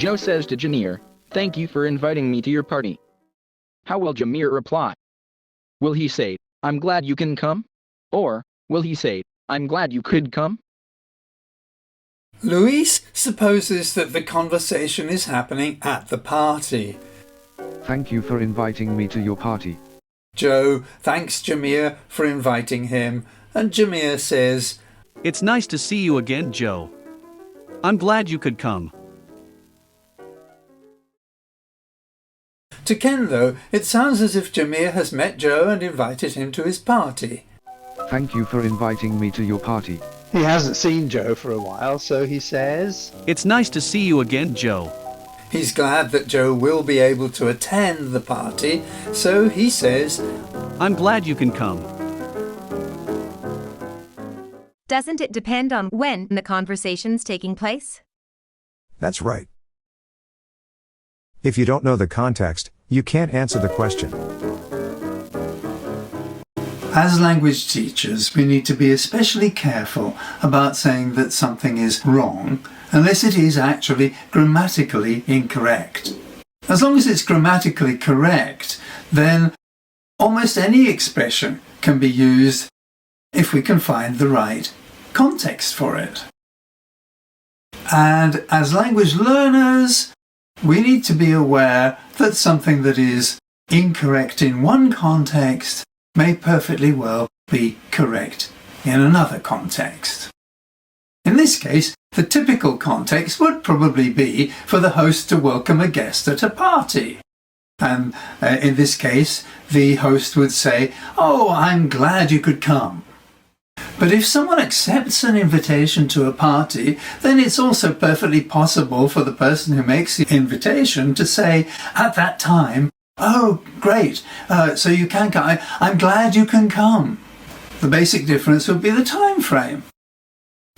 Joe says to Jameer, "Thank you for inviting me to your party." How will Jameer reply? Will he say, "I'm glad you can come"? Or will he say, "I'm glad you could come"? Luis supposes that the conversation is happening at the party. Thank you for inviting me to your party. Joe thanks Jameer for inviting him, and Jameer says, "It's nice to see you again, Joe. I'm glad you could come." To Ken, though, it sounds as if Jameer has met Joe and invited him to his party. Thank you for inviting me to your party. He hasn't seen Joe for a while, so he says, "It's nice to see you again, Joe." He's glad that Joe will be able to attend the party, so he says, "I'm glad you can come." Doesn't it depend on when the conversation's taking place? That's right. If you don't know the context, you can't answer the question. As language teachers, we need to be especially careful about saying that something is wrong unless it is actually grammatically incorrect. As long as it's grammatically correct, then almost any expression can be used if we can find the right context for it. And as language learners, we need to be aware that something that is incorrect in one context may perfectly well be correct in another context. In this case, the typical context would probably be for the host to welcome a guest at a party. And in this case, the host would say, "Oh, I'm glad you could come." But if someone accepts an invitation to a party, then it's also perfectly possible for the person who makes the invitation to say at that time, "Oh, great, so you can come. I'm glad you can come." The basic difference would be the time frame.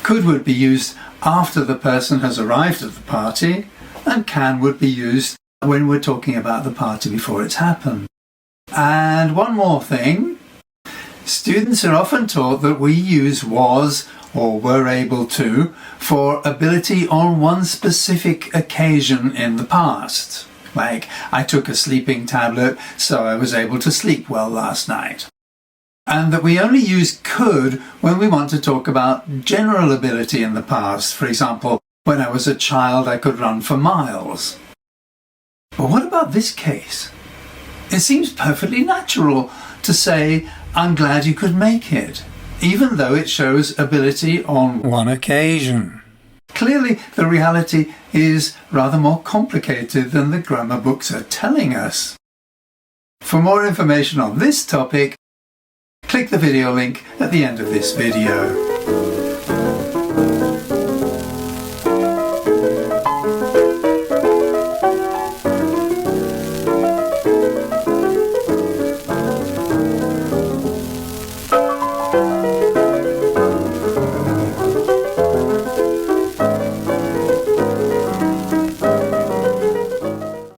Could would be used after the person has arrived at the party, and can would be used when we're talking about the party before it's happened. And one more thing. Students are often taught that we use was or were able to for ability on one specific occasion in the past. Like, I took a sleeping tablet, so I was able to sleep well last night. And that we only use could when we want to talk about general ability in the past. For example, when I was a child, I could run for miles. But what about this case? It seems perfectly natural to say, "I'm glad you could make it," even though it shows ability on one occasion. Clearly, the reality is rather more complicated than the grammar books are telling us. For more information on this topic, click the video link at the end of this video.